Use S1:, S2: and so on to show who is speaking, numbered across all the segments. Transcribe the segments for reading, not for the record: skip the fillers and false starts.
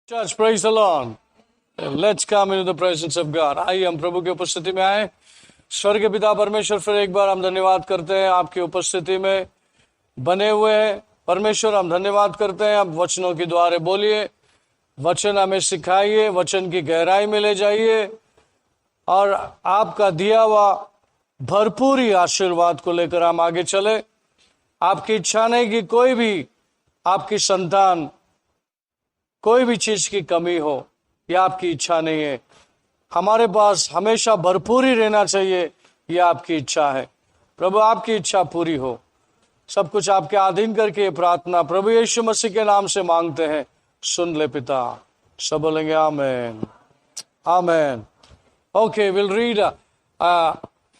S1: Church, praise the Lord. Let's come into the presence of God. आइए हम प्रभु की उपस्थिति में आए। स्वर्ग के पिता परमेश्वर, फिर एक बार हम धन्यवाद करते हैं आपकी उपस्थिति में बने हुए हैं। परमेश्वर, हम धन्यवाद करते हैं। आप वचनों के द्वारे बोलिए, वचन हमें सिखाइए, वचन की गहराई में ले जाइए और आपका दिया हुआ भरपूर ही आशीर्वाद को लेकर हम आगे चले। आपकी इच्छा नहीं कि कोई भी आपकी संतान कोई भी चीज की कमी हो, यह आपकी इच्छा नहीं है। हमारे पास हमेशा भरपूर ही रहना चाहिए, यह आपकी इच्छा है। प्रभु, आपकी इच्छा पूरी हो। सब कुछ आपके अधीन करके प्रार्थना प्रभु यीशु मसीह के नाम से मांगते हैं, सुन ले पिता। सब बोलेंगे आमेन, आमेन। Okay, we'll read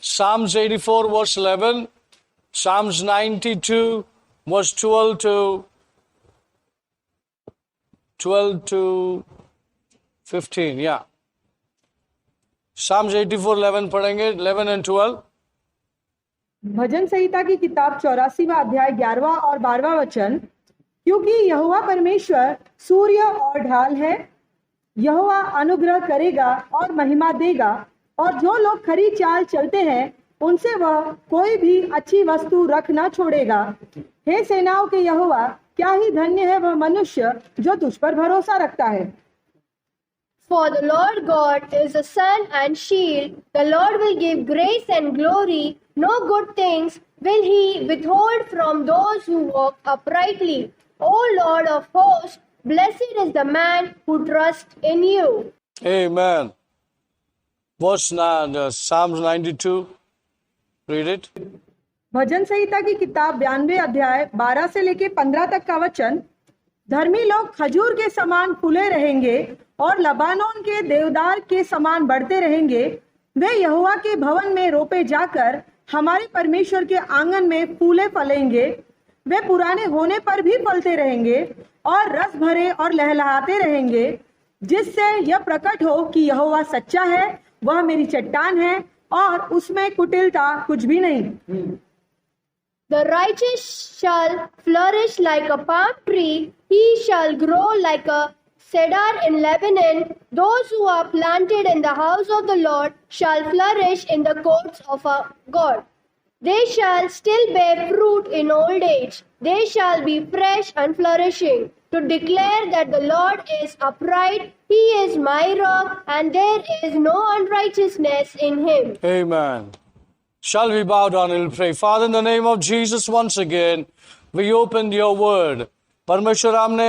S1: Psalms 84 verse 11, Psalms 92 verse 12 to 15. Yeah. Psalms 84, 11 पढ़ेंगे, 11 and 12.
S2: भजन संहिता की किताब 84वां अध्याय 11वां और 12वां वचन। क्योंकि यहोवा परमेश्वर सूर्य और ढाल है, यहोवा अनुग्रह करेगा और महिमा देगा, और जो लोग खरी चाल चलते हैं उनसे वह कोई भी अच्छी वस्तु रख न छोड़ेगा। हे सेनाओं के यहोवा, क्या ही धन्य है वह मनुष्य जो तुझ पर भरोसा रखता है।
S3: For the Lord God is a sun and shield. The Lord will give grace and glory. No good things will he withhold from those who walk uprightly. O Lord of hosts, blessed is the man who trusts in you.
S1: Amen. Verse Psalms 92. Read it.
S2: भजन संहिता की किताब 92 अध्याय 12 से लेके 15 तक का वचन। धर्मी लोग खजूर के समान फूले रहेंगे और लबानोन के देवदार के समान बढ़ते रहेंगे। वे यहोवा के भवन में रोपे जाकर हमारे परमेश्वर के आंगन में फूले फलेंगे। वे पुराने होने पर भी फलते रहेंगे और रस भरे और लहलहाते रहेंगे, जिससे यह प्रकट हो कि यहोवा सच्चा है, वह मेरी चट्टान है और उसमें कुटिलता कुछ भी नहीं।
S3: The righteous shall flourish like a palm tree. He shall grow like a cedar in Lebanon. Those who are planted in the house of the Lord shall flourish in the courts of our God. They shall still bear fruit in old age. They shall be fresh and flourishing, to declare that the Lord is upright. He is my rock, and there is no unrighteousness in him.
S1: Amen. Shall we bow down and pray? Father, in the name of Jesus, once again, we opened your word. परमेश्वर, हमने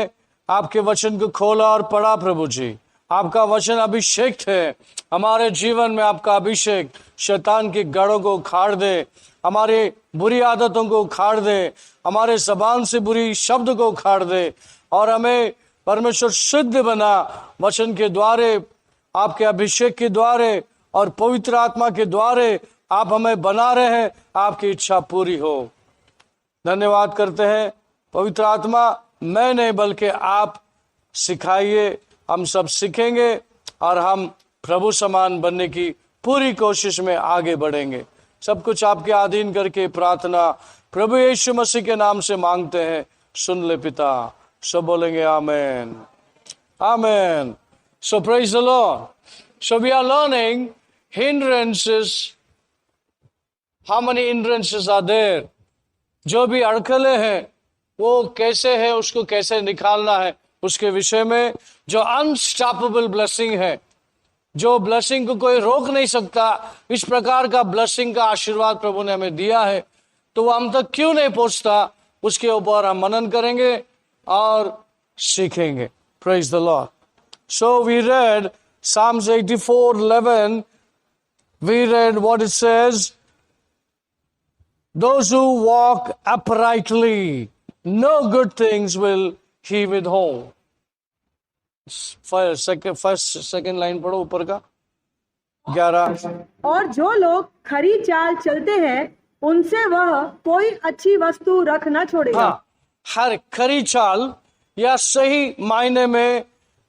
S1: आपके वचन को खोला और पढ़ा। प्रभु जी, आपका वचन अभिषेक है। हमारे जीवन में आपका अभिषेक शैतान की गढ़ों को उखाड़ दे, हमारे बुरी आदतों को उखाड़ दे, हमारे जबान से बुरी शब्द को उखाड़ दे और हमें परमेश्वर शुद्ध बना। वचन के द्वारे, आपके अभिषेक के द्वारे और पवित्र आत्मा के द्वारे आप हमें बना रहे हैं। आपकी इच्छा पूरी हो। धन्यवाद करते हैं पवित्र आत्मा, मैं नहीं बल्कि आप सिखाइए। हम सब सीखेंगे और हम प्रभु समान बनने की पूरी कोशिश में आगे बढ़ेंगे। सब कुछ आपके अधीन करके प्रार्थना प्रभु यीशु मसीह के नाम से मांगते हैं, सुन ले पिता। सब बोलेंगे आमेन, आमेन। So praise the Lord. So we are learning hindrances. How many hindrances are there? जो भी अड़कले हैं वो कैसे है, उसको कैसे निकालना है, उसके विषय में। जो अनस्टॉपेबल ब्लेसिंग है, जो ब्लेसिंग को कोई रोक नहीं सकता, इस प्रकार का ब्लेसिंग का आशीर्वाद प्रभु ने हमें दिया है, तो वो हम तक क्यों नहीं पहुंचता, उसके ऊपर हम मनन करेंगे और सीखेंगे। Praise the Lord. So we read Psalms 84:11. We read what it says. Those who walk uprightly, no good things will he withhold. Second line पढ़ो ऊपर का 11।
S2: और जो लोग खरी चाल चलते हैं उनसे वह कोई अच्छी वस्तु रख न छोड़ेगा।
S1: हाँ, हर खरी चाल या सही मायने में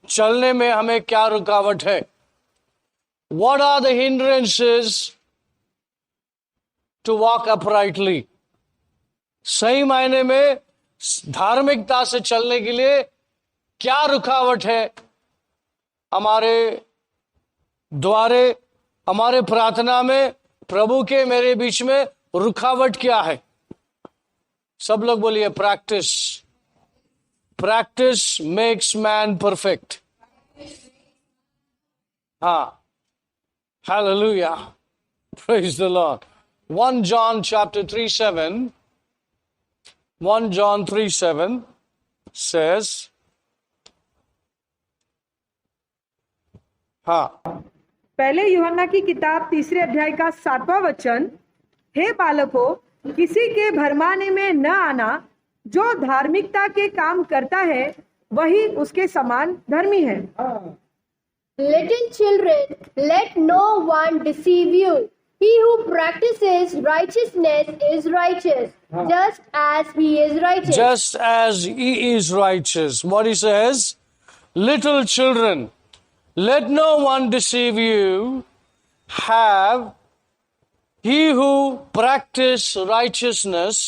S1: चलने में हमें क्या रुकावट है? What are the hindrances to walk uprightly? सही मायने में धार्मिकता से चलने के लिए क्या रुकावट है? हमारे द्वारे, हमारे प्रार्थना में प्रभु के मेरे बीच में रुकावट क्या है? सब लोग बोलिए practice. Practice makes man perfect. हाँ, hallelujah, praise the Lord. 1 John chapter 3:7, 1 John 3:7 says, हाँ,
S2: पहले यूहन्ना की किताब 3 अध्याय का 7वां वचन, हे बालकों, किसी के भरमाने में न आना, जो धार्मिकता के काम करता है वही उसके समान धर्मी है।
S3: Little children, let no one deceive you. He who practices righteousness is righteous, just as he is righteous.
S1: just as he is righteous. What he says, little children, let no one deceive you. He who practice righteousness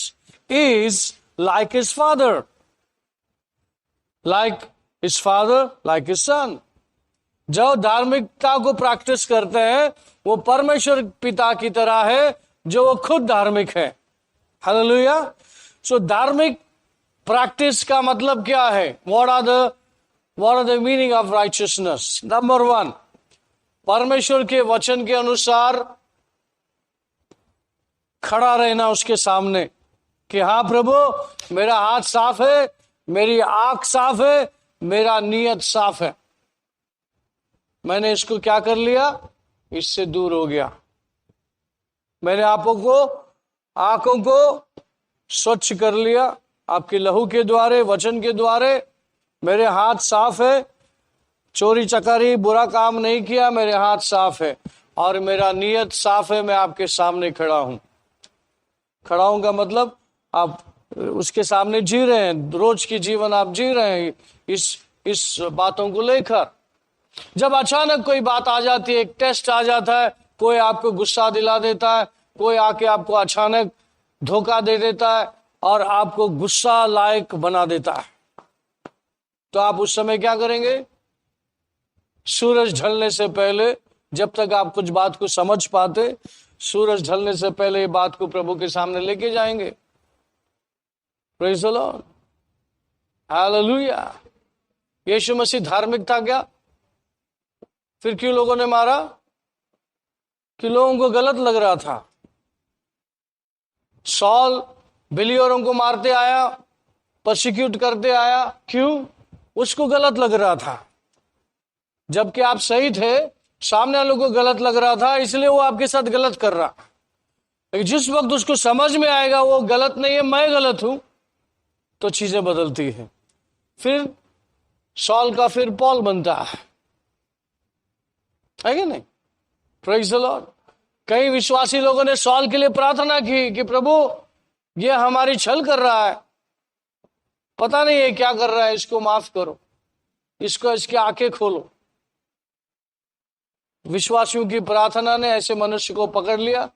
S1: is like his father. Like his father, like his son. जो धार्मिकता को practice करते हैं वो परमेश्वर पिता की तरह है जो वो खुद धार्मिक है। हालेलुया। सो धार्मिक प्रैक्टिस का मतलब क्या है? What are the meaning of righteousness? Number 1, परमेश्वर के वचन के अनुसार खड़ा रहना उसके सामने कि हाँ प्रभु, मेरा हाथ साफ है, मेरी आंख साफ है, मेरा नियत साफ है, मैंने इसको क्या कर लिया? इससे दूर हो गया। मैंने आंखों को स्वच्छ कर लिया आपके लहू के द्वारे, वचन के द्वारे। मेरे हाथ साफ है, चोरी चकारी बुरा काम नहीं किया, मेरे हाथ साफ है और मेरा नियत साफ है। मैं आपके सामने खड़ा हूं। खड़ा हूं का मतलब आप उसके सामने जी रहे हैं, रोज की जीवन आप जी रहे हैं इस बातों को लेकर। जब अचानक कोई बात आ जाती है, एक टेस्ट आ जाता है, कोई आपको गुस्सा दिला देता है, कोई आके आपको अचानक धोखा दे देता है और आपको गुस्सा लायक बना देता है, तो आप उस समय क्या करेंगे? सूरज ढलने से पहले, जब तक आप कुछ बात को समझ पाते, सूरज ढलने से पहले ये बात को प्रभु के सामने लेके जाएंगे। Praise the Lord, hallelujah. Yeshu Masih धार्मिक था क्या? फिर क्यों लोगों ने मारा? कि लोगों को गलत लग रहा था। सॉल बिलियरों को मारते आया, पर्सिक्यूट करते आया, क्यों? उसको गलत लग रहा था। जबकि आप सही थे, सामने वालों को गलत लग रहा था, इसलिए वो आपके साथ गलत कर रहा। लेकिन जिस वक्त उसको समझ में आएगा वो गलत नहीं है, मैं गलत हूं, तो चीजें बदलती हैं। फिर सॉल का फिर पॉल बनता है कि नहीं? Praise the Lord. कई विश्वासी लोगों ने सॉल के लिए प्रार्थना की कि प्रभु, ये हमारी छल कर रहा है, पता नहीं है क्या कर रहा है, इसको माफ करो, इसकी आंखें खोलो। विश्वासियों की प्रार्थना ने ऐसे मनुष्य को पकड़ लिया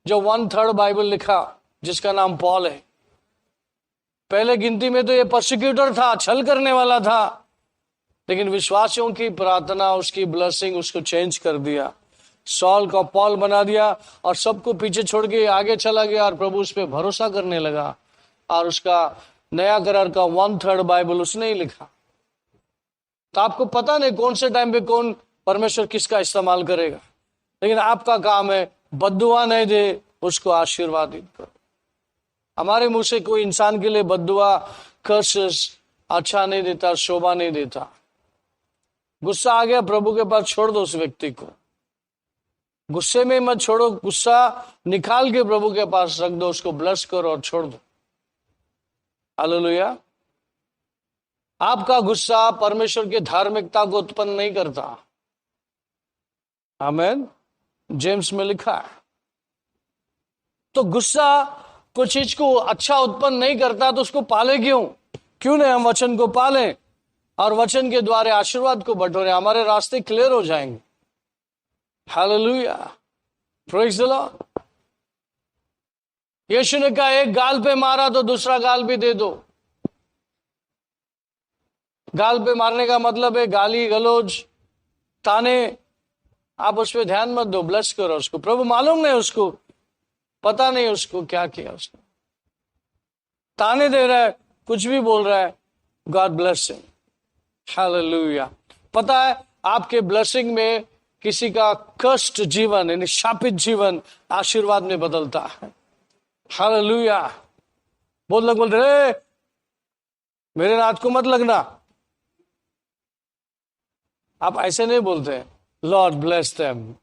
S1: जो 1/3 बाइबल लिखा, जिसका नाम पॉल है। पहले गिनती में तो ये पर्सिक्यूटर था, छल करने वाला था, लेकिन विश्वासियों की प्रार्थना, उसकी ब्लेसिंग उसको चेंज कर दिया। सॉल को पॉल बना दिया और सबको पीछे छोड़ के आगे चला गया और प्रभु उस पर भरोसा करने लगा। और उसका नया करार का 1/3 बाइबल उसने ही लिखा। तो आपको पता नहीं कौन से टाइम पे कौन परमेश्वर किसका इस्तेमाल करेगा, लेकिन आपका काम है बद्दुआ नहीं दे, उसको आशीर्वादित करो। हमारे मुंह से कोई इंसान के लिए बद्दुआ, कर्सेस अच्छा नहीं देता, शोभा नहीं देता। गुस्सा आ गया, प्रभु के पास छोड़ दो उस व्यक्ति को। गुस्से में मत छोड़ो, गुस्सा निकाल के प्रभु के पास रख दो, उसको ब्लेस करो और छोड़ दो। हालेलुया। आपका गुस्सा परमेश्वर की धार्मिकता को उत्पन्न नहीं करता। आमीन। जेम्स में लिखा है। तो गुस्सा कोई चीज को अच्छा उत्पन्न नहीं करता, तो उसको पाले क्यों नहीं हम वचन को पालें और वचन के द्वारा आशीर्वाद को बटोरें, हमारे रास्ते क्लियर हो जाएंगे। Hallelujah, praise the Lord. Yeshu ने कहा एक गाल पे मारा तो दूसरा गाल भी दे दो। गाल पे मारने का मतलब है गाली गलौज, ताने, आप उस पर ध्यान मत दो, ब्लेस करो उसको। प्रभु मालूम नहीं उसको, पता नहीं उसको क्या किया उसने, ताने दे रहा है, कुछ भी बोल रहा है, गॉड ब्लेस हिम, हालेलुया। पता है आपके ब्लेसिंग में किसी का कष्ट जीवन यानी शापित जीवन आशीर्वाद में बदलता है, हालेलुया। बहुत लोग बोलते रे मेरे नाथ को मत लगना, आप ऐसे नहीं बोलते, लॉर्ड ब्लेस देम।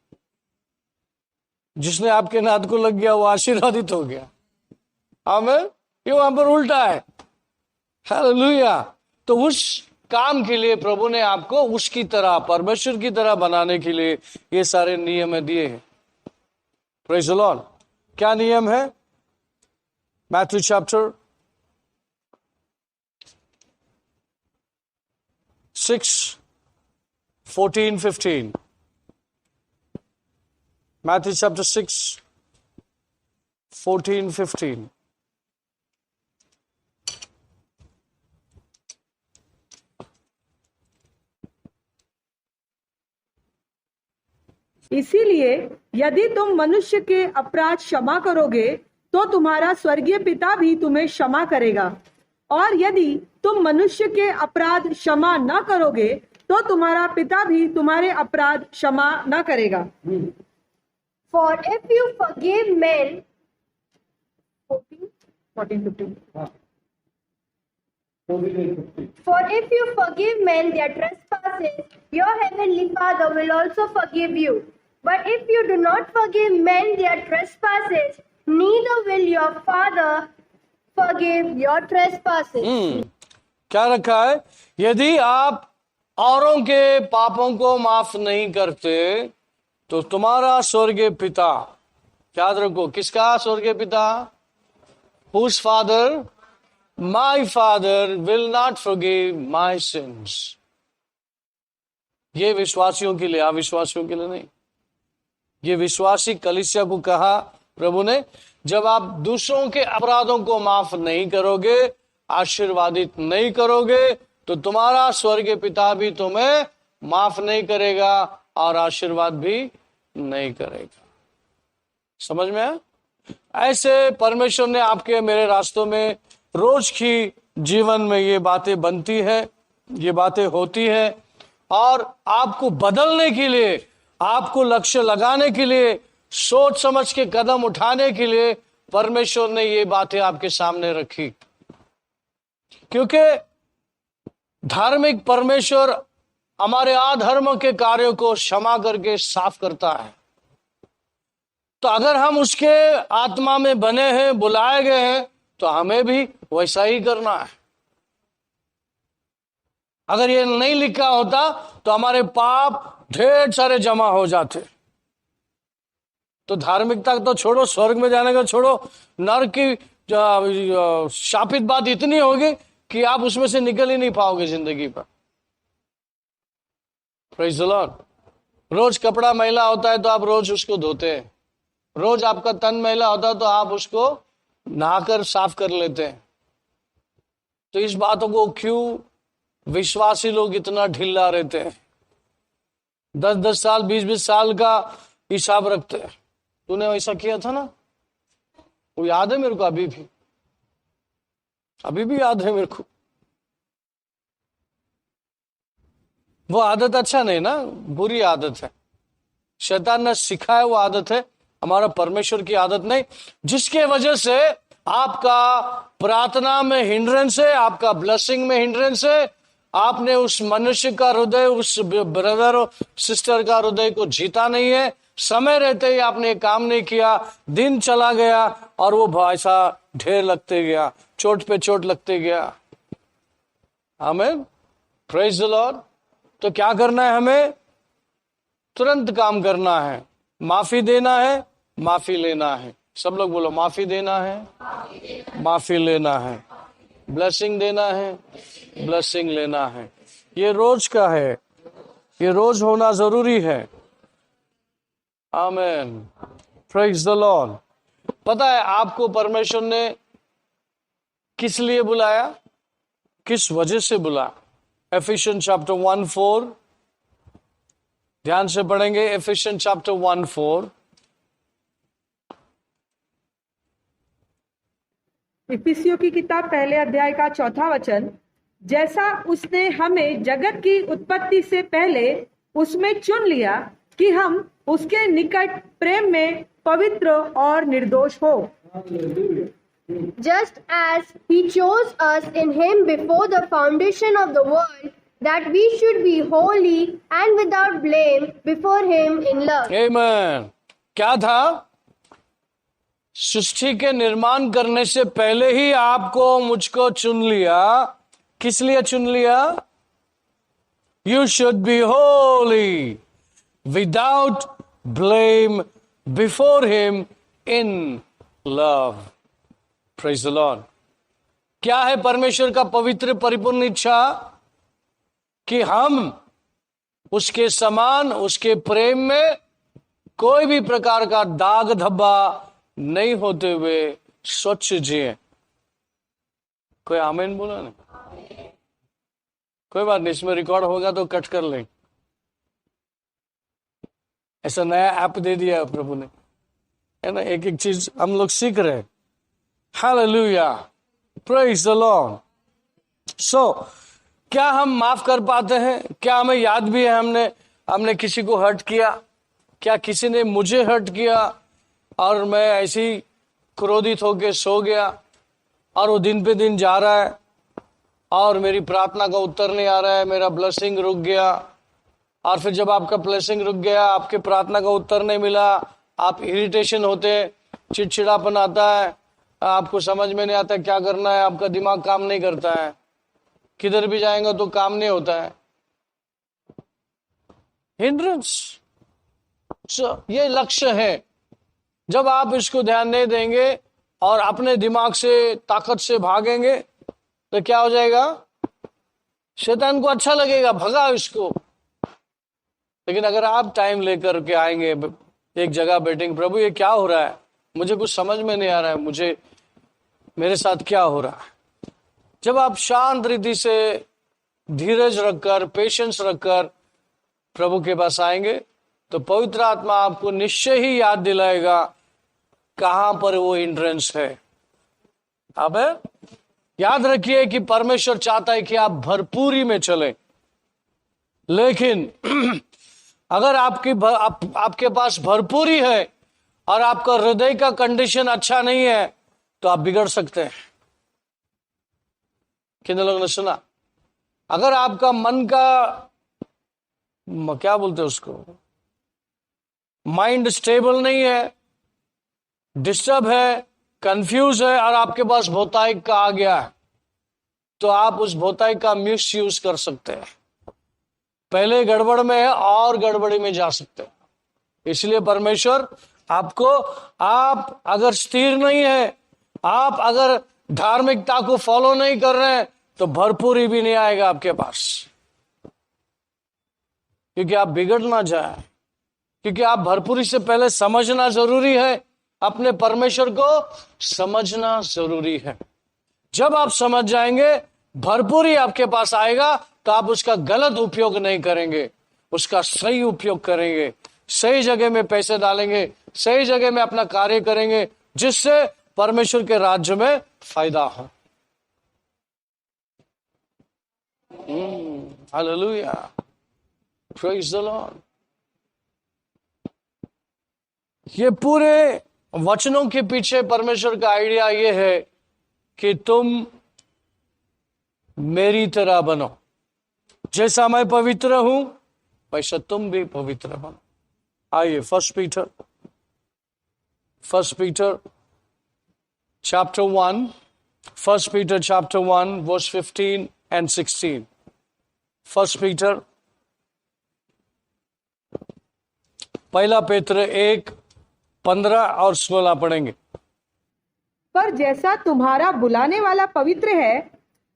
S1: जिसने आपके नाथ को लग गया वो आशीर्वादित हो गया, आमीन। ये वहां पर उल्टा है, हालेलुया। तो उस काम के लिए प्रभु ने आपको उसकी तरह, परमेश्वर की तरह बनाने के लिए ये सारे नियम दिए हैं। Praise the Lord. क्या नियम है? Matthew chapter 6, 14, 15। Matthew chapter 6, 14, 15.
S2: इसीलिए यदि तुम मनुष्य के अपराध क्षमा करोगे तो तुम्हारा स्वर्गीय पिता भी तुम्हें क्षमा करेगा, और यदि तुम मनुष्य के अपराध क्षमा न करोगे तो तुम्हारा पिता भी तुम्हारे अपराध क्षमा न करेगा।
S3: For if you forgive men,
S2: 14, 15.
S3: for if you forgive men their trespasses, your heavenly Father will also forgive you. But if you do not forgive men their trespasses, neither will your Father forgive your trespasses.
S1: क्या रखा है? यदि आप औरों के पापों को माफ नहीं करते तो तुम्हारा स्वर्गीय पिता, याद रखो किसका स्वर्गीय पिता? Whose father? My father will not forgive my sins. ये विश्वासियों के लिए, अविश्वासियों के लिए नहीं। ये विश्वासी कलीसिया को कहा प्रभु ने, जब आप दूसरों के अपराधों को माफ नहीं करोगे, आशीर्वादित नहीं करोगे, तो तुम्हारा स्वर्गीय पिता भी तुम्हें माफ नहीं करेगा और आशीर्वाद भी नहीं करेगा। समझ में आया? ऐसे परमेश्वर ने आपके मेरे रास्तों में रोज की जीवन में ये बातें बनती है, ये बातें होती है, और आपको बदलने के लिए, आपको लक्ष्य लगाने के लिए, सोच समझ के कदम उठाने के लिए परमेश्वर ने ये बातें आपके सामने रखी। क्योंकि धार्मिक परमेश्वर हमारे अधर्म के कार्यों को क्षमा करके साफ करता है। तो अगर हम उसके आत्मा में बने हैं, बुलाए गए हैं, तो हमें भी वैसा ही करना है। अगर ये नहीं लिखा होता तो हमारे पाप ढेर सारे जमा हो जाते। तो धार्मिकता तो छोड़ो, स्वर्ग में जाने का छोड़ो, नरक की शापित बात इतनी होगी कि आप उसमें से निकल ही नहीं पाओगे जिंदगी पर। Praise the Lord. रोज कपड़ा मैला होता है तो आप रोज उसको धोते हैं, रोज आपका तन मैला होता है तो आप उसको नहाकर साफ कर लेते हैं। तो इस बातों को क्यों विश्वासी लोग इतना ढीला रहते हैं? 10-10 साल, 20-20 साल का हिसाब रखते हैं। तूने वैसा किया था ना, वो याद है मेरे को, अभी भी याद है मेरे को। वो आदत अच्छा नहीं ना, बुरी आदत है, शैतान ने सिखाया वो आदत है, हमारा परमेश्वर की आदत नहीं, जिसके वजह से आपका प्रार्थना में हिंड्रेंस है, आपका ब्लेसिंग में हिंड्रेंस है। आपने उस मनुष्य का हृदय, उस ब्रदर और सिस्टर का हृदय को जीता नहीं है। समय रहते ही आपने काम नहीं किया, दिन चला गया और वो ऐसा ढेर लगते गया, चोट पे चोट लगते गया। आमीन, प्रेज द लॉर्ड। तो क्या करना है? हमें तुरंत काम करना है, माफी देना है, माफी लेना है। सब लोग बोलो, माफी देना है, माफी लेना है, ब्लेसिंग देना है, ब्लेसिंग लेना है। ये रोज का है, ये रोज होना जरूरी है। आमीन, प्रेज द लॉर्ड। पता है आपको परमेश्वर ने किस लिए बुलाया, किस वजह से बुलाया? एफिशियंस चैप्टर 1:4, ध्यान से पढ़ेंगे एफिशियन चैप्टर 1:4।
S2: इफिसियों की किताब पहले अध्याय का 4था वचन, जैसा उसने हमें जगत की उत्पत्ति से पहले उसमें चुन लिया कि हम उसके निकट प्रेम में पवित्र और निर्दोष हो।
S3: Just as he chose us in him before the foundation of the world, that we should be holy and without blame before him in love.
S1: आमीन। क्या था? सृष्टि के निर्माण करने से पहले ही आपको मुझको चुन लिया। किस लिए चुन लिया? You should be holy without blame before him in love. Praise the Lord. क्या है परमेश्वर का पवित्र परिपूर्ण इच्छा? कि हम उसके समान, उसके प्रेम में कोई भी प्रकार का दाग धब्बा नहीं होते हुए स्वच्छ जिए। कोई आमीन बोला नहीं? कोई बात नहीं, इसमें रिकॉर्ड होगा तो कट कर लें। ऐसा नया ऐप दे दिया प्रभु ने, है ना, एक एक चीज हम लोग सीख रहे हैं। Hallelujah, praise the Lord. So क्या हम माफ कर पाते हैं? क्या हमें याद भी है हमने किसी को हर्ट किया? क्या किसी ने मुझे हर्ट किया और मैं ऐसी क्रोधित होकर सो गया और वो दिन पे दिन जा रहा है और मेरी प्रार्थना का उत्तर नहीं आ रहा है, मेरा ब्लेसिंग रुक गया। और फिर जब आपका ब्लेसिंग रुक गया, आपके प्रार्थना का उत्तर नहीं मिला, आप इरिटेशन होते, चिड़चिड़ापन आता है, आपको समझ में नहीं आता क्या करना है, आपका दिमाग काम नहीं करता है, किधर भी जाएंगे तो काम नहीं होता है। हिंड्रेंस। ये लक्ष्य है। जब आप इसको ध्यान नहीं देंगे और अपने दिमाग से, ताकत से भागेंगे तो क्या हो जाएगा? शैतान को अच्छा लगेगा, भगा इसको। लेकिन अगर आप टाइम लेकर के आएंगे, एक जगह बैठेंगे, प्रभु ये क्या हो रहा है, मुझे कुछ समझ में नहीं आ रहा है, मेरे साथ क्या हो रहा है। जब आप शांत रीति से, धीरज रखकर, पेशेंस रखकर प्रभु के पास आएंगे तो पवित्र आत्मा आपको निश्चय ही याद दिलाएगा कहां पर वो हिंड्रेंस है। अब याद रखिए कि परमेश्वर चाहता है कि आप भरपूरी में चलें, लेकिन अगर आपके पास भरपूरी है और आपका हृदय का कंडीशन अच्छा नहीं है तो आप बिगड़ सकते हैं। कितने लोगों ने सुना? अगर आपका मन का, क्या बोलते हैं उसको, माइंड स्टेबल नहीं है, डिस्टर्ब है, कंफ्यूज है और आपके पास भौतिक का आ गया है, तो आप उस भौतिक का मिस यूज कर सकते हैं। पहले गड़बड़ में है और गड़बड़ी में जा सकते हैं। इसलिए परमेश्वर आपको, आप अगर स्थिर नहीं है, आप अगर धार्मिकता को फॉलो नहीं कर रहे हैं तो भरपूरी भी नहीं आएगा आपके पास, क्योंकि आप बिगड़ ना जाए। क्योंकि आप भरपूरी से पहले समझना जरूरी है, अपने परमेश्वर को समझना जरूरी है। जब आप समझ जाएंगे, भरपूरी आपके पास आएगा तो आप उसका गलत उपयोग नहीं करेंगे, उसका सही उपयोग करेंगे, सही जगह में पैसे डालेंगे, सही जगह में अपना कार्य करेंगे, जिससे परमेश्वर के राज्य में फायदा हो। Hallelujah, praise the Lord. ये पूरे वचनों के पीछे परमेश्वर का आइडिया ये है कि तुम मेरी तरह बनो, जैसा मैं पवित्र हूं वैसा तुम भी पवित्र बनो। आइए first Peter chapter 1, 1 Peter chapter 1 verse 15 and 16. 1 Peter, पहला पेत्र 1:15 और 16 पढ़ेंगे।
S2: पर जैसा तुम्हारा बुलाने वाला पवित्र है,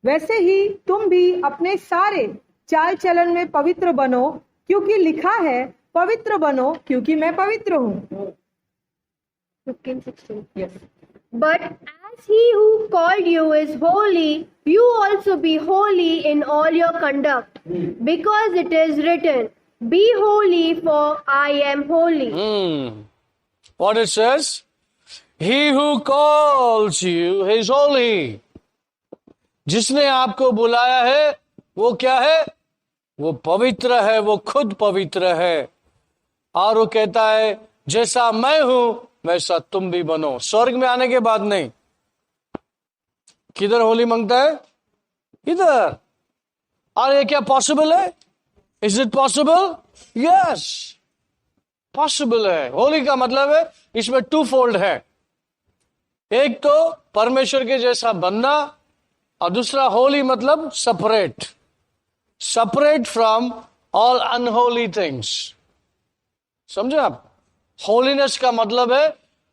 S2: वैसे ही तुम भी अपने सारे चाल चलन में पवित्र बनो, क्योंकि लिखा है, पवित्र बनो क्योंकि मैं पवित्र हूँ।
S3: 15:16. Yes. But as he who called you is holy, you also be holy in all your conduct, because it is written, Be holy, for I am holy.
S1: What it says? He who calls you is holy. जिसने आपको बुलाया है वो क्या है? वो पवित्र है, वो खुद पवित्र है। और वो कहता है जैसा मैं हूं वैसा तुम भी बनो। स्वर्ग में आने के बाद नहीं। किधर होली मांगता है? इधर। और ये क्या पॉसिबल है? Is it possible? Yes, possible है। होली का मतलब है इसमें टू फोल्ड है। एक तो परमेश्वर के जैसा बनना, और दूसरा होली मतलब separate, separate from all unholy things. समझे आप? होलीनेस का मतलब है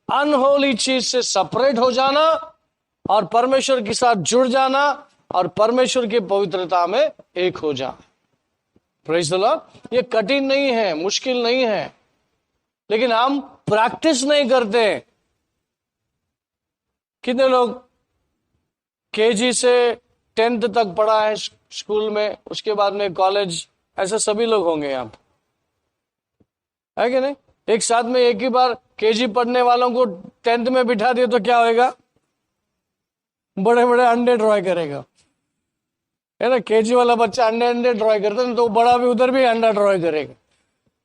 S1: अनहोली चीज से सेपरेट हो जाना और परमेश्वर के साथ जुड़ जाना और परमेश्वर की पवित्रता में एक हो जाना। Praise the Lord. ये कठिन नहीं है, मुश्किल नहीं है, लेकिन हम प्रैक्टिस नहीं करते। कितने लोग केजी से 10th तक पढ़ा है स्कूल में, उसके बाद में कॉलेज, ऐसे सभी लोग होंगे यहाँ पर, है कि नहीं? एक साथ में एक ही बार केजी पढ़ने वालों को 10th में बिठा दिए तो क्या होएगा? बड़े बड़े अंडे ड्रॉ करेगा, है ना? केजी वाला बच्चा अंडे अंडे ड्रॉ करता है तो बड़ा भी उधर भी अंडा ड्रॉ करेगा,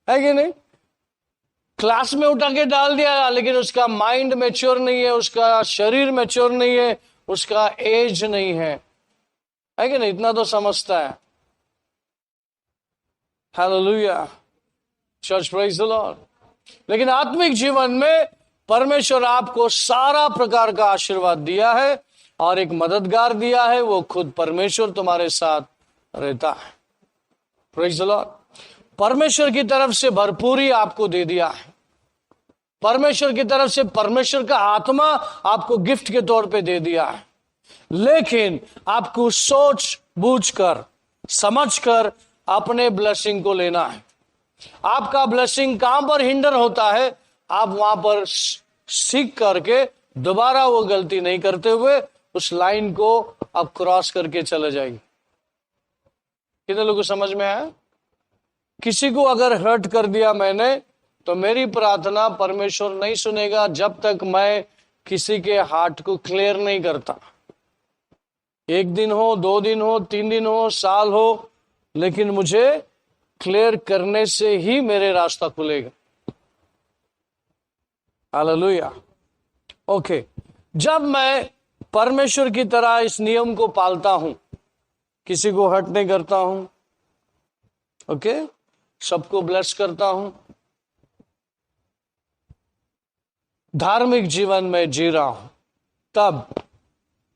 S1: है कि नहीं? क्लास में उठा के डाल दिया, लेकिन उसका माइंड मैच्योर नहीं है, उसका शरीर मैच्योर नहीं है, उसका एज नहीं है कि नहीं? इतना तो समझता है। Hallelujah, church, praise the Lord. लेकिन आत्मिक जीवन में परमेश्वर आपको सारा प्रकार का आशीर्वाद दिया है और एक मददगार दिया है, वो खुद परमेश्वर तुम्हारे साथ रहता है। Praise the Lord. परमेश्वर की तरफ से भरपूरी आपको दे दिया है। परमेश्वर की तरफ से परमेश्वर का आत्मा आपको गिफ्ट के तौर पे दे दिया है, लेकिन आपको सोच बूझ कर, समझ कर अपने ब्लेसिंग को लेना है। आपका ब्लेसिंग कहां पर हिंडर होता है, आप वहां पर सीख करके दोबारा वो गलती नहीं करते हुए उस लाइन को आप क्रॉस करके चले जाइए। कितने लोगों को समझ में आया? किसी को अगर हर्ट कर दिया मैंने, तो मेरी प्रार्थना परमेश्वर नहीं सुनेगा जब तक मैं किसी के हार्ट को क्लियर नहीं करता। 1 दिन हो, 2 दिन हो, 3 दिन हो, साल हो, लेकिन मुझे क्लियर करने से ही मेरे रास्ता खुलेगा। हालेलुया। ओके, जब मैं परमेश्वर की तरह इस नियम को पालता हूं, किसी को हर्ट नहीं करता हूं, ओके, सबको ब्लेस करता हूं, धार्मिक जीवन में जी रहा हूं, तब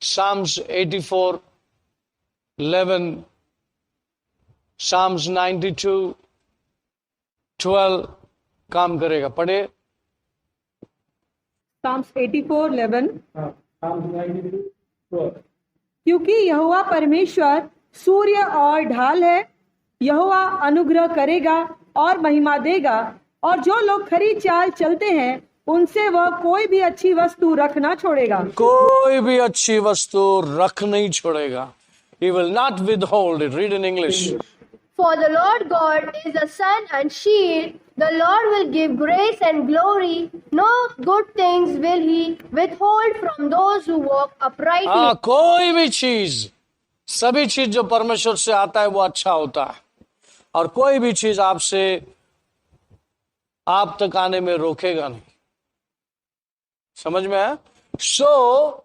S1: Psalms 84:11, Psalms 92:12 काम करेगा। पढ़े।
S2: Psalms 84:11। क्योंकि यहोवा परमेश्वर सूर्य और ढाल है, यहोवा अनुग्रह करेगा और महिमा देगा, और जो लोग खरी चाल चलते हैं उनसे वह कोई भी अच्छी वस्तु रख ना छोड़ेगा।
S1: कोई भी अच्छी वस्तु रख नहीं छोड़ेगा। He will not withhold it. Read in English.
S3: For the Lord God is a sun and shield. The Lord will give grace and glory. No good things will he withhold from those who walk uprightly.
S1: हाँ, कोई भी चीज, सभी चीज जो परमेश्वर से आता है वो अच्छा होता है, और कोई भी चीज आपसे आप तक आने में रोकेगा नहीं। समझ में है? So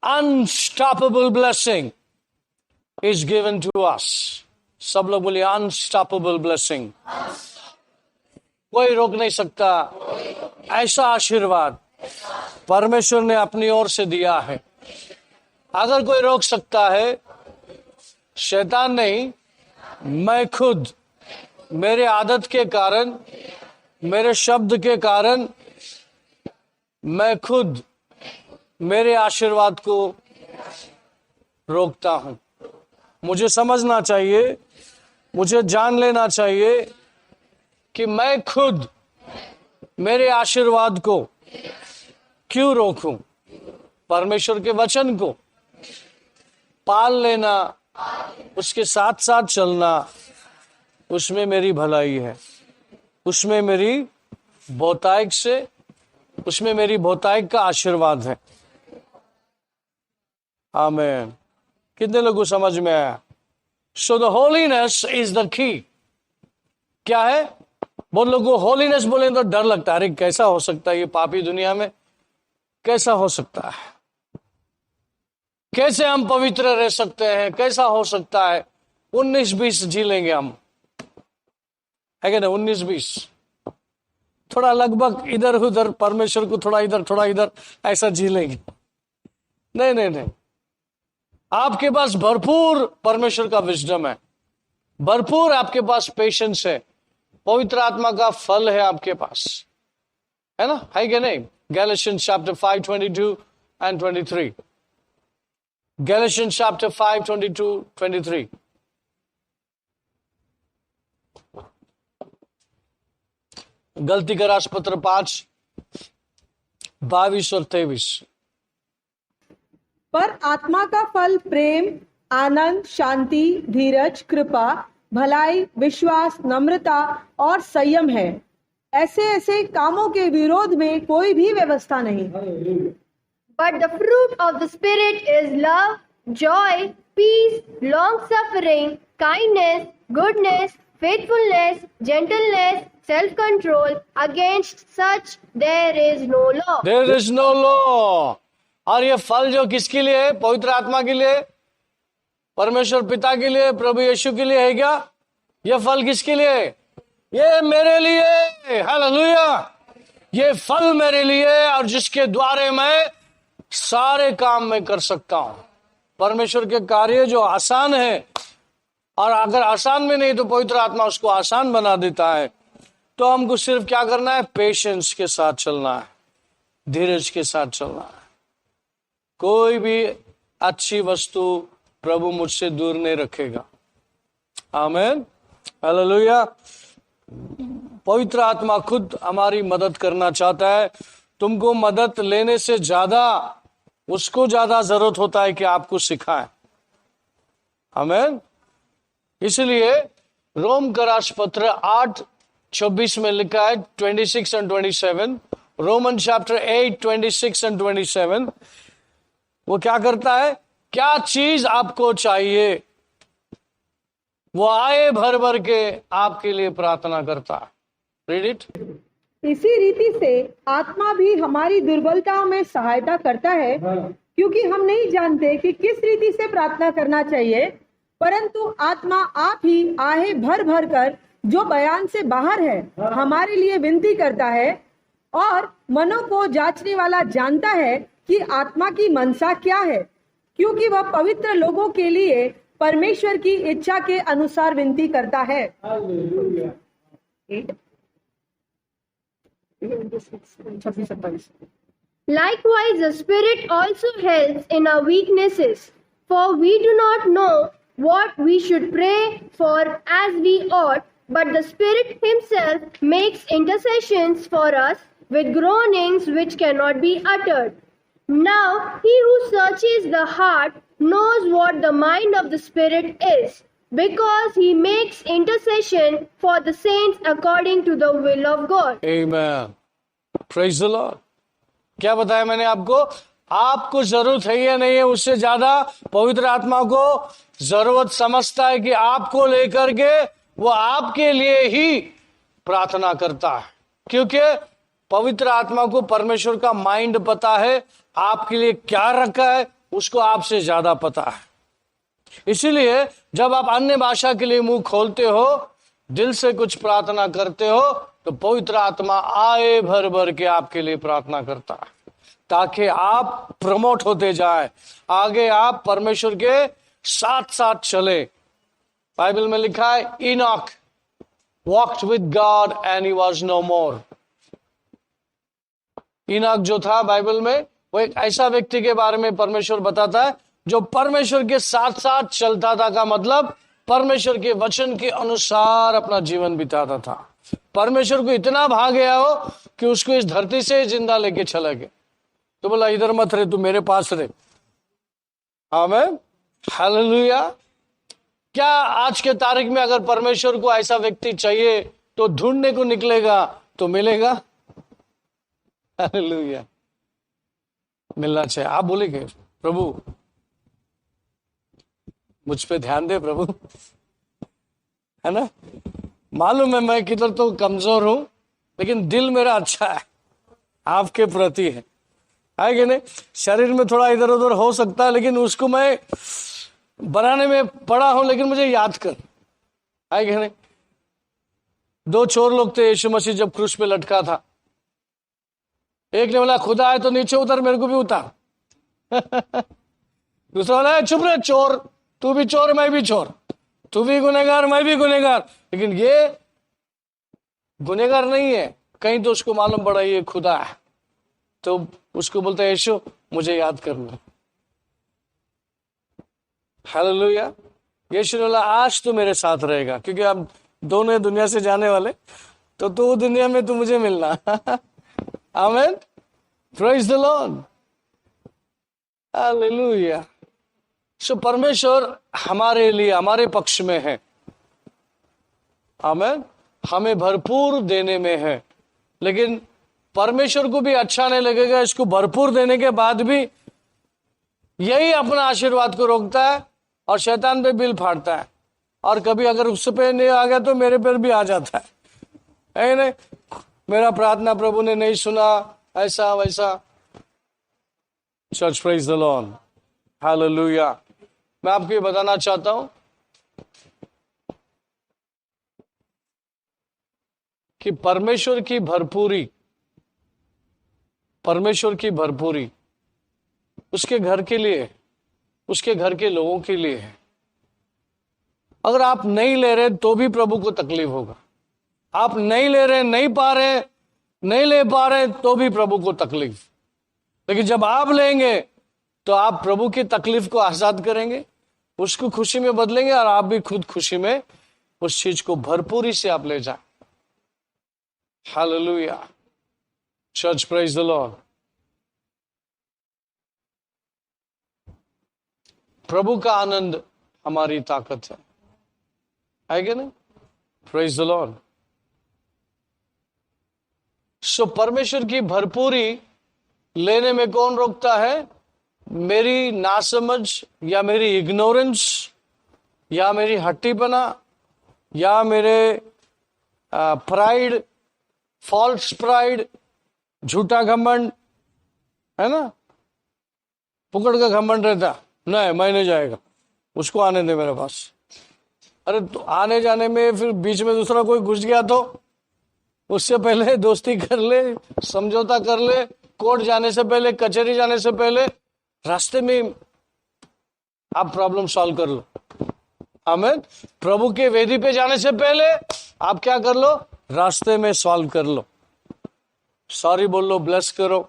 S1: unstoppable blessing is given to us. सब लोग बोलिए unstoppable blessing। कोई रोक नहीं सकता ऐसा आशीर्वाद परमेश्वर ने अपनी ओर से दिया है। अगर कोई रोक सकता है, शैतान नहीं, मैं खुद, मेरे आदत के कारण, मेरे शब्द के कारण, मैं खुद मेरे आशीर्वाद को रोकता हूं। मुझे समझना चाहिए, मुझे जान लेना चाहिए कि मैं खुद मेरे आशीर्वाद को क्यों रोकूं। परमेश्वर के वचन को पाल लेना, उसके साथ साथ चलना, उसमें मेरी भलाई है, उसमें मेरी बहुतायत से, उसमें मेरी बहुतायत का आशीर्वाद है। आमीन। कितने लोगों को समझ में आया? So the holiness is the key. क्या है? बहुत लोगों को होलीनेस बोले तो डर लगता है, अरे कैसा हो सकता है ये पापी दुनिया में, कैसा हो सकता है, कैसे हम पवित्र रह सकते हैं, कैसा हो सकता है? 19-20 जी लेंगे हम, है क्या ना? 19-20 थोड़ा लगभग इधर उधर, परमेश्वर को थोड़ा इधर ऐसा जी लेंगे। नहीं नहीं नहीं, आपके पास भरपूर परमेश्वर का विजडम है, भरपूर आपके पास पेशेंस है, पवित्र आत्मा का फल है आपके पास, है ना? है क्या नहीं? Galatians chapter 5:22 and 23. Galatians chapter 5:22-23. गलती का राजपत्र 5:22 और 23।
S2: पर आत्मा का फल प्रेम, आनंद, शांति, धीरज, कृपा, भलाई, विश्वास, नम्रता और संयम है। ऐसे ऐसे कामों के विरोध में कोई भी व्यवस्था नहीं।
S3: But the fruit of the Spirit is love, joy, peace, long-suffering, kindness, goodness, faithfulness, gentleness, self-control. Against such there is no law.
S1: There is no law. और ये फल जो किसके लिए है? पवित्र आत्मा के लिए, परमेश्वर पिता के लिए, प्रभु यीशु के लिए है क्या? ये फल किसके लिए? ये मेरे लिए। हालेलुया। ये फल मेरे लिए, और जिसके द्वारे मैं सारे काम में कर सकता हूं। परमेश्वर के कार्य जो आसान है, और अगर आसान में नहीं तो पवित्र आत्मा उसको आसान बना देता है। तो हमको सिर्फ क्या करना है? पेशेंस के साथ चलना है, धीरज के साथ चलना है। कोई भी अच्छी वस्तु प्रभु मुझसे दूर नहीं रखेगा। आमीन, हालेलुया। पवित्र आत्मा खुद हमारी मदद करना चाहता है। तुमको मदद लेने से ज्यादा उसको ज्यादा जरूरत होता है कि आपको सिखाए। आमीन। इसलिए रोम का राजपत्र 8:26 में लिखा है, 26 and 27, रोमन चैप्टर 8, 26 and 27। वो क्या करता है? क्या चीज आपको चाहिए वो आए भर भर के आपके लिए प्रार्थना करता है। Read it.
S2: इसी रीति से आत्मा भी हमारी दुर्बलताओं में सहायता करता है, क्योंकि हम नहीं जानते कि किस रीति से प्रार्थना करना चाहिए, परंतु आत्मा आप ही आहे भर भर कर जो बयान से बाहर है हमारे लिए विनती करता है। और मनों को जांचने वाला जानता है कि आत्मा की मनसा क्या है, क्योंकि वह पवित्र लोगों के लिए परमेश्वर की इच्छा के अनुसार विनती करता है।
S3: Likewise, the Spirit also helps in our weaknesses, for we do not know what we should pray for as we ought, but the Spirit Himself makes intercessions for us with groanings which cannot be uttered. Now, He who searches the heart knows what the mind of the Spirit is, because He makes intercession for the saints according to the will of God.
S1: Amen. Praise the Lord. क्या बताया मैंने आपको? आपको जरूरत है या नहीं है, उससे ज्यादा पवित्र आत्मा को जरूरत समझता है कि आपको लेकर के वो आपके लिए ही प्रार्थना करता है, क्योंकि पवित्र आत्मा को परमेश्वर का माइंड पता है, आपके लिए क्या रखा है उसको आपसे ज्यादा पता है। इसीलिए जब आप अन्य भाषा के लिए मुंह खोलते हो, दिल से कुछ प्रार्थना करते हो, तो पवित्र आत्मा आए भर भर के आपके लिए प्रार्थना करता है, ताकि आप प्रमोट होते जाए, आगे आप परमेश्वर के साथ साथ चले। बाइबल में लिखा है, Enoch walked with God and he was no more. Enoch जो था बाइबल में, वो एक ऐसा व्यक्ति के बारे में परमेश्वर बताता है जो परमेश्वर के साथ साथ चलता था, का मतलब परमेश्वर के वचन के अनुसार अपना जीवन बिताता था। परमेश्वर को इतना भा गया हो कि उसको इस धरती से जिंदा लेके चला गया, तो बोला इधर मत रहे, तू मेरे पास रहे। आमीन, हालेलुया। क्या आज के तारीख में अगर परमेश्वर को ऐसा व्यक्ति चाहिए तो ढूंढने को निकलेगा तो मिलेगा? हालेलुया, मिलना चाहिए। आप बोलेंगे प्रभु मुझ पे ध्यान दे प्रभु, है ना? मालूम है मैं किधर तो कमजोर हूं, लेकिन दिल मेरा अच्छा है, आपके प्रति है कि नहीं? शरीर में थोड़ा इधर उधर हो सकता है, लेकिन उसको मैं बनाने में पड़ा हूं, लेकिन मुझे याद कर, है कि नहीं? 2 चोर लोग थे यीशु मसीह जब क्रूस पे लटका था। एक ने बोला खुदा है तो नीचे उतर, मेरे को भी उतार। दूसरा बोला चुप रहे चोर, तू भी चोर मैं भी चोर, तू भी गुनहगार मैं भी गुनहगार। लेकिन ये गुनहगार नहीं है, कहीं तो उसको मालूम पड़ा ये खुदा है, तो उसको बोलता है यीशु मुझे याद करना। हालेलुया। यीशु ने बोला आज तो मेरे साथ रहेगा, क्योंकि आप दोनों दुनिया से जाने वाले, तो तू दुनिया में तू मुझे मिलना। आमीन, प्रेज द लॉर्ड, हालेलुया। सो परमेश्वर हमारे लिए हमारे पक्ष में है, आमीन, हमें भरपूर देने में है। लेकिन परमेश्वर को भी अच्छा नहीं लगेगा इसको भरपूर देने के बाद भी यही अपना आशीर्वाद को रोकता है और शैतान पे बिल फाड़ता है, और कभी अगर उस पे नहीं आ गया तो मेरे पर भी आ जाता है नहीं? मेरा प्रार्थना प्रभु ने नहीं सुना, ऐसा वैसा। Church praise the Lord, hallelujah. मैं आपको ये बताना चाहता हूं कि परमेश्वर की भरपूरी उसके घर के लिए, उसके घर के लोगों के लिए है। अगर आप नहीं ले रहे तो भी प्रभु को तकलीफ होगा। आप नहीं ले रहे, नहीं पा रहे, नहीं ले पा रहे तो भी प्रभु को तकलीफ। लेकिन जब आप लेंगे तो आप प्रभु की तकलीफ को आजाद करेंगे, उसको खुशी में बदलेंगे, और आप भी खुद खुशी में उस चीज को भरपूरी से आप ले जाए। Hallelujah, church praise the Lord. प्रभु का आनंद हमारी ताकत है कि नहीं? Praise the Lord. सो परमेश्वर की भरपूरी लेने में कौन रोकता है? मेरी नासमझ, या मेरी इग्नोरेंस, या मेरी हट्टीपना, या मेरे प्राइड, फॉल्स प्राइड, झूठा घमंड, है ना? पुकड़ का घमंड रहता, नहीं मैं नहीं जाएगा, उसको आने दे मेरे पास। अरे तो आने जाने में फिर बीच में दूसरा कोई घुस गया तो उससे पहले दोस्ती कर ले, समझौता कर ले, कोर्ट जाने से पहले, कचहरी जाने से पहले रास्ते में आप प्रॉब्लम सॉल्व कर लो। आमीन। प्रभु के वेदी पे जाने से पहले आप क्या कर लो? रास्ते में सॉल्व कर लो, सॉरी बोल लो, ब्लेस करो,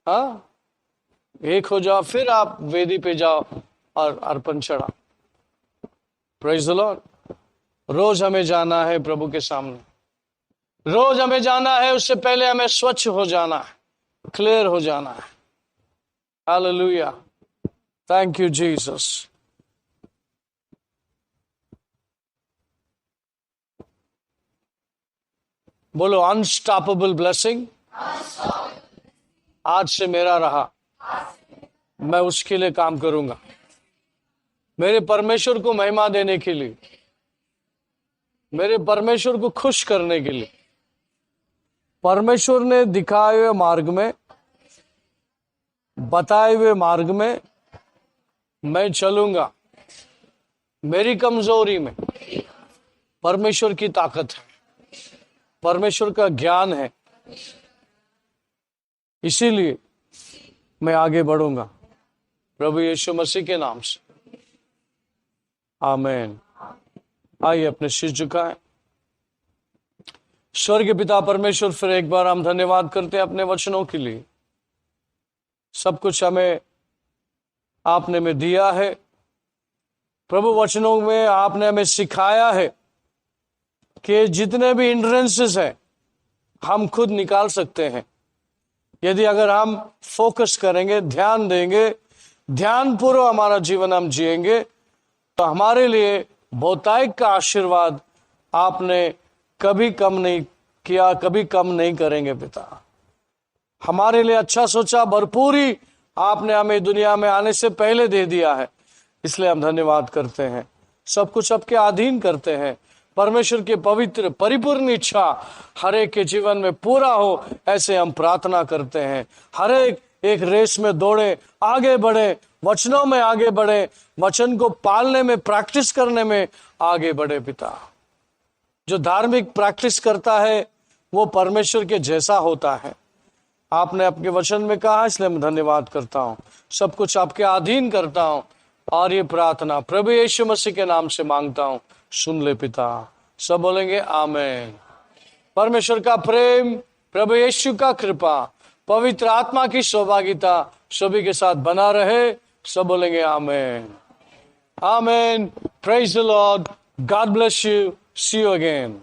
S1: हाँ, एक हो जाओ, फिर आप वेदी पे जाओ और अर्पण चढ़ा। Praise the Lord. रोज हमें जाना है प्रभु के सामने, रोज हमें जाना है, उससे पहले हमें स्वच्छ हो जाना है, क्लियर हो जाना है। Hallelujah, thank you Jesus. बोलो अनस्टॉपेबल ब्लेसिंग आज से मेरा रहा, मैं उसके लिए काम करूंगा, मेरे परमेश्वर को महिमा देने के लिए, मेरे परमेश्वर को खुश करने के लिए। परमेश्वर ने दिखाए हुए मार्ग में, बताए हुए मार्ग में मैं चलूंगा। मेरी कमजोरी में परमेश्वर की ताकत है, परमेश्वर का ज्ञान है, इसीलिए मैं आगे बढ़ूंगा प्रभु यीशु मसीह के नाम से। आमीन। आइए अपने सिर झुकाएं। स्वर्गीय पिता परमेश्वर, फिर एक बार हम धन्यवाद करते हैं अपने वचनों के लिए। सब कुछ हमें आपने में दिया है प्रभु। वचनों में आपने हमें सिखाया है कि जितने भी हिंड्रेंसेस है हम खुद निकाल सकते हैं, यदि अगर हम फोकस करेंगे, ध्यान देंगे, ध्यान पूर्वक हमारा जीवन हम जिएंगे, तो हमारे लिए बहुतायत का आशीर्वाद आपने कभी कम नहीं किया, कभी कम नहीं करेंगे पिता। हमारे लिए अच्छा सोचा, भरपूरी आपने हमें दुनिया में आने से पहले दे दिया है, इसलिए हम धन्यवाद करते हैं। सब कुछ आपके अधीन करते हैं। परमेश्वर की पवित्र परिपूर्ण इच्छा हर एक के जीवन में पूरा हो, ऐसे हम प्रार्थना करते हैं। हर एक रेस में दौड़े, आगे बढ़े, वचनों में आगे बढ़े, वचन को पालने में, प्रैक्टिस करने में आगे बढ़े पिता। जो धार्मिक प्रैक्टिस करता है वो परमेश्वर के जैसा होता है, आपने आपके वचन में कहा, इसलिए मैं धन्यवाद करता हूँ। सब कुछ आपके अधीन करता हूँ और ये प्रार्थना प्रभु यीशु मसीह के नाम से मांगता हूँ, सुन ले पिता। सब बोलेंगे आमीन। परमेश्वर का प्रेम, प्रभु यीशु का कृपा, पवित्र आत्मा की सहभागिता सभी के साथ बना रहे। सब बोलेंगे आमीन, आमीन। Praise the Lord, God bless you, see you again.